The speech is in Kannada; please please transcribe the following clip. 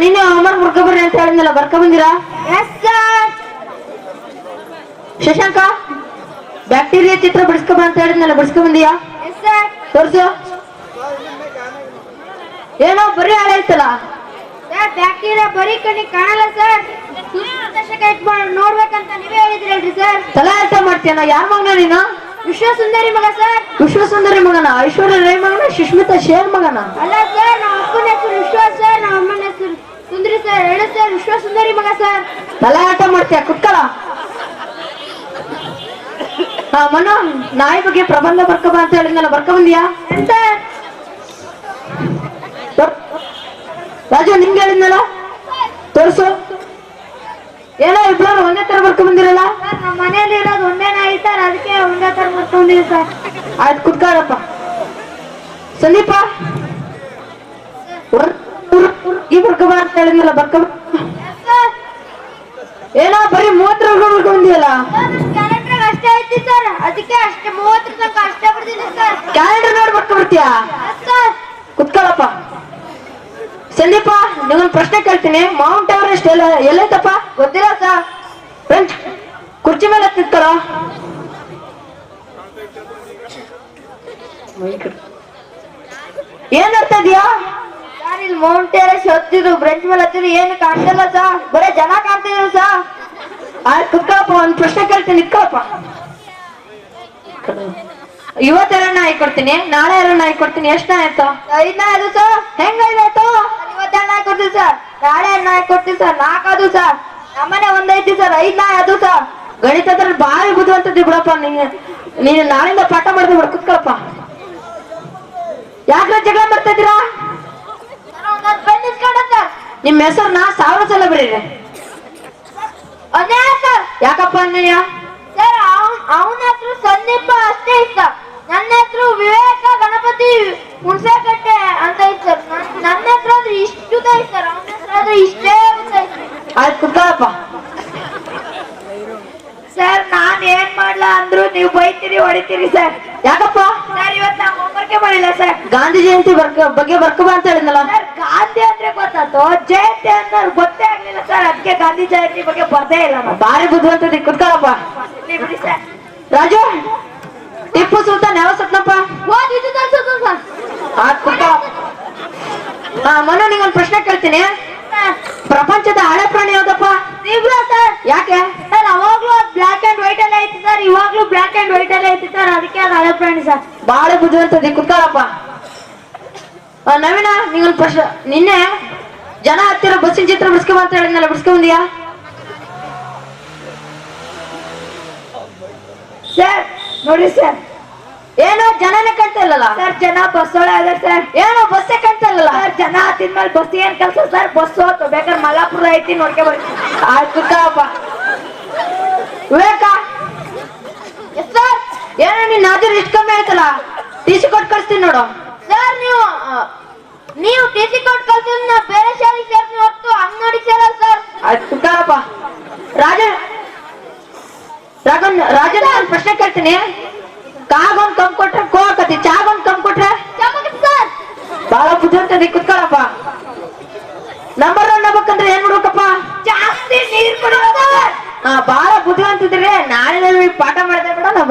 ನಿನ್ನೆ ಹೋಮ್ವರ್ಕ್ ಬರ್ಕೊಬರ್ರಿ ಅಂತ ಹೇಳಿದ್ನಲ್ಲ, ಬರ್ಕೊ ಬಂದಿರಾ? ಶಶಾಂಕ, ಬ್ಯಾಕ್ಟೀರಿಯಾ ಚಿತ್ರ ಬಿಡಿಸ್ಕೊಬ ಅಂತ ಹೇಳಿದ್ನಲ್ಲ, ಬಿಡಿಸ್ಕೊ ಬಂದಿಯಾ? ತೋರ್ಸು. ಏನೋ ಬರೀ ಹಳೆ ಐತಲ್ಲ. ಬ್ಯಾಕ್ಟೀರಿಯಾ ಬರೀ ಕಣ್ಣಿಗೆ ಕಾಣಲ್ಲ ಸರ್, ನೋಡ್ಬೇಕಂತ ನೀವೇ ಹೇಳಿದ್ರಲ್ರಿ ಸರ್. ತಲೆ ಅರ್ಥ ಮಾಡ್ತೀಯನ? ಯಾರ ಮಗನ ನೀನು? ವಿಶ್ವಸುಂದರಿ ಮಗ ಸರ್. ವಿಶ್ವಸುಂದರಿ ಮಗನ? ಐಶ್ವರ್ಯ ರೈ ಮಗನ? ಸುಷ್ಮಿತಾ ಶೇರ್ ಮಗನ? ಅಲ್ಲ ಸರ್, ನಮ್ಮ ಅಪ್ಪನ ಹೆಸರು ವಿಶ್ವ ಸರ್, ನಮ್ಮ ಅಮ್ಮನ ಹೆಸರು ಸುಂದರಿ ಸರ್. ಹೇಳು ಸರ್, ವಿಶ್ವಸುಂದರಿ ಮಗ ಸರ್. ತಲೆ ಆಟ ಮಾಡ್ತೀಯ, ಕುತ್ಕಳ. ಮನು, ನಾಯಿ ಬಗ್ಗೆ ಪ್ರಬಂಧ ಬರ್ಕೊಬ ಅಂತ ಹೇಳಿದ್ನಲ್ಲ, ಬರ್ಕೊ ಬಂದಿಯಾ? ರಾಜು, ನಿಮ್ಗೆ ಹೇಳಿದ್ನಲ್ಲ, ತೋರ್ಸು. ಏನೋ ಇಬ್ಬರು ಒಂದೇ ತರ ಬರ್ಕೊ ಬಂದಿರಲ್ಲ? ನಮ್ಮ ಮನೇಲಿ ಇರೋದು ಒಂದೇ ನಾಯಿ ಸರ್, ಅದಕ್ಕೆ ಒಂದೇ ತರ ಬರ್ಕೊಂಡಿದ್ದೀವಿ ಸರ್. ಆಯ್ತು, ಕುತ್ಕಾರಪ್ಪ. ಸಂದೀಪ, ಈ ಬರ್ಕೊಬ ಅಂತ ಹೇಳಿದ್ನಲ್ಲ, ಬರ್ಕೊ. ಏನೋ ಬರೀ 30 ಬರ್ಕೊ ಬಂದಿಯಲ್ಲ? ಕ್ಯಾಲೆಂಡರ್ ಅಷ್ಟೇ ಐತಿ ಸರ್, ಅದಕ್ಕೆ ಅಷ್ಟೇ 30 ತನಕ ಅಷ್ಟೇ ಬರ್ತೀನಿ ಸರ್. ಕ್ಯಾಲೆಂಡರ್ ನೋಡಿ ಬರ್ಕೊ ಬರ್ತೀಯಾ? ಕುತ್ಕೊಳ್ಳಪ್ಪ. ಸಂದೀಪ, ನಿಮ್ಗೊಂದು ಪ್ರಶ್ನೆ ಕೇಳ್ತೀನಿ. ಮೌಂಟ್ ಎವರೆಸ್ಟ್ ಎಲ್ಲೈತಪ್ಪ? ಗೊತ್ತಿಲ್ಲ ಸರ್. ಫ್ರೆಂಚ್, ಕುರ್ಚಿ ಮೇಲೆ ತಿತ್ಕೊಳ್ಳೋ. ಏನ್ ಹೇಳ್ತಾ ಇದೀಯಾ? ಸರ್, ಇಲ್ಲಿ ಮೌಂಟ್ ಎವರೆಸ್ಟ್ ಹತ್ತಿದ್ರು, ಬ್ರೆಂಚ್ ಮೇಲೆ ಹತ್ತಿದ್ರು, ಏನು ಕಾಣ್ತಿಲ್ಲ ಸರ್, ಬರೇ ಜನ ಕಾಣ್ತಿದ್ರು ಸರ್. ಆಯ್ತು, ಕುತ್ಕೊಳ್ಳಪ್ಪ. ಒಂದು ಪ್ರಶ್ನೆ ಕೇಳ್ತೀನಿ, ಇಟ್ಕೊಳಪ್ಪ. ಇವತ್ತು 2 ನಾಯಿ ಕೊಡ್ತೀನಿ, ನಾಳೆ 2 ನಾಯಿ ಕೊಡ್ತೀನಿ. ಎಷ್ಟು ನಾಯಿ ಆಯ್ತು? 5 ನಾಯಿ ಅದು ಸರ್. ಹೆಂಗ ಐದಾಯ್ತು? ಇವತ್ತು 2 ನಾಯಿ ಕೊಡ್ತೀವಿ ಸರ್, ನಾಳೆ 2 ನಾಯಿ ಕೊಡ್ತೀವಿ ಸರ್. 4 ಅದು ಸರ್. ನಮ್ಮನೆ 1 ಐತಿ ಸರ್, 5 ನಾಯಿ ಅದು ಸರ್. ಗಣಿತದಲ್ಲಿ ಭಾರಿ ಬುದ್ಧಿವಂತದ್ದಿ ಬಿಡಪ್ಪ. ನೀನು ನಾಳಿಂದ ಪಾಠ ಮಾಡಿದ್ರೆ ಬಿಡ. ಕುತ್ಕೊಳಪ್ಪ. ಯಾಕ್ರೆ ಜಗಳ ಮಾಡ್ತಾ ಇದ್ದೀರಾ? ನಿಮ್ಮ ಹೆಸರನ್ನ 1000 ಸಲ ಬರೀರಿ. ಅನ್ಯಾಯ ಸರ್. ಯಾಕಪ್ಪ ಅನ್ಯಾಯ? ಸರ್, ಅವನ ಹೆಸರು ಸಂದೀಪ ಅಷ್ಟೇ ಇಷ್ಟ, ನನ್ನ ಹೆಸರು ವಿವೇಕ ಗಣಪತಿ ಹುಣಸೆಕಟ್ಟೆ ಅಂತ ಇತ್ತು ಸರ್. ನನ್ನ ಹೆಸರು ಆದ್ರೆ ಇಷ್ಟು ಐತೆ ಸರ್, ಅವನ ಹೆಸರು ಆದ್ರೆ ಇಷ್ಟೇ ಐತೆ. ಆಯ್ತು, ಕುತ್ಕೊಳಪ್ಪ. ಸರ್, ನಾನ್ ಏನ್ ಮಾಡ್ಲಾ ಅಂದ್ರು ನೀವು ಬೈತೀರಿ, ಹೊಡಿತೀರಿ ಸರ್. ಯಾಕಪ್ಪ? ಸರ್, ಇವತ್ತು ನಾವು ಹೋಮ್ವರ್ಕೇ ಮಾಡಿಲ್ಲ ಸರ್. ಗಾಂಧಿ ಜಯಂತಿ ಬಗ್ಗೆ ಬರ್ಕೊಬ ಅಂತ ಹೇಳಿದ್ನಲ್ಲ? ಸರ್, ಗಾಂಧಿ ಅಂದ್ರೆ ಗೊತ್ತಾಯ್ತು, ಜಯಂತಿ ಅಂದ್ರೆ ಗೊತ್ತೇ ಆಗ್ಲಿಲ್ಲ ಸರ್, ಅದಕ್ಕೆ ಗಾಂಧಿ ಜಯಂತಿ ಬಗ್ಗೆ ಬರ್ದೇ ಇಲ್ಲ. ಭಾರಿ ಬುದ್ಧಿವಂತದಿ. ಕುತ್ಕೊಳಪ್ಪ. ಬಿಡಿ ಸರ್. ರಾಜು, ಟಿಪ್ಪು ಸುಲ್ತಾನ್ ಯಾವ ಸತ್ನಪ್ಪ? ಮನು, ನಿಂಗೊಂದು ಪ್ರಶ್ನೆ ಕೇಳ್ತೀನಿ. ಪ್ರಪಂಚದ ಹಳೆ ಪ್ರಾಣಿ ಯಾವ್ದಪ್ಪ? Zebra sir. ಯಾಕೆ? ಸರ್, ಅವಾಗ್ಲೂ ಅದು ಬ್ಲಾಕ್ ಅಂಡ್ ವೈಟ್ ಅಲ್ಲೇ ಐತಿ ಸರ್, ಇವಾಗ್ಲೂ ಬ್ಲಾಕ್ ಅಂಡ್ ವೈಟ್ ಅಲ್ಲೇ ಐತಿ ಸರ್, ಅದಕ್ಕೆ ಅದು ಹಳೆ ಪ್ರಾಣಿ ಸರ್. ಬಾಳ ಬುದ್ಧಿವಂತದಿ. ಕುತ್ಕೊಳಪ್ಪ. ನವೀನ, ನಿಂಗೊಂದು ಪ್ರಶ್ನೆ. ನಿನ್ನೆ ಜನ ಹತ್ತಿರ ಬಸ್ಸಿನ ಚಿತ್ರ ಬಿಡಿಸ್ಕೊಂಬ ಅಂತ ಹೇಳಿದ್ನಲ್ಲ, ಬಿಡಿಸ್ಕೊಂಬಂದಿಯಾ? ಸರ್, ನೋಡಿ ಸರ್. ಏನೋ ಜನನೇ ಕಾಣ್ತಾ ಇಲ್ಲಲ್ಲ ಸರ್? ಜನ ಬಸ್ ಒಳಗೆ ಅದ ಸರ್. ಏನೋ ಬಸ್ಸೇ ಕಾಣ್ತಾ ಇಲ್ಲಲ್ಲ ಸರ್? ಜನ ಹತ್ತಿದ್ಮೇಲೆ ಬಸ್ ಏನ್ ಕೆಲಸ ಸರ್? ಬಸ್ ಹೋತು, ಬೇಕಾದ್ರೆ ಮಲಾಪುರ ಐತಿ, ನೋಡ್ಕೆ ಬರ್ತೀನಿ. ಆಯ್ತು, ಕುತ್ಕೊಳಪ್ಪ. ವಿವೇಕ, ಸರ್, ಏನೋ ನೀನ್ ಹಾಜರು ಇಷ್ಟು ಕಮ್ಮಿ ಆಯ್ತಲ್ಲ, ಟಿ ಸಿ ಕೊಟ್ಟು ಕಳಿಸ್ತೀನಿ ನೋಡು. ಸರ್, ನೀವು ಟಿ ಸಿ ಕೊಟ್ಟು ಕಳ್ಸಿದ್ರೆ ಬೇರೆ ಶಾಲೆಗೆ ಸೇರ್ತೀನಿ ಹೊರತು ಅಂಗಡಿ ಸೇರಲ್ಲ ಸರ್. ಆಯ್ತು, ಕುತ್ಕೊಳಪ್ಪ. ರಾಜನ ಒಂದು ಪ್ರಶ್ನೆ ಕೇಳ್ತೀನಿ. ಕಾಗೊಂದು ಕಮ್ ಕೊಟ್ರೆ ಕೋ ಹಾಕತಿ, ಚಾಗೊಂದು ಕಮ್ ಕೊಟ್ರೆ ಸರ್? ಬಹಳ ಬುದ್ಧಿವಂತದಿ. ಕುತ್ಕೊಳಪ್ಪ. ನಂಬರ್ 1 ಆಗ್ಬೇಕಂದ್ರೆ ಏನ್ ಮಾಡ್ಬೇಕಪ್ಪ? ಜಾಸ್ತಿ ನೀರು ಕುಡಿಯೋದು. ಬಹಳ ಬುದ್ಧಿವಂತಿದ್ರೆ ನಾಳೆ ಪಾಠ ಮಾಡಿದ್ರೆ ಬಿಡ.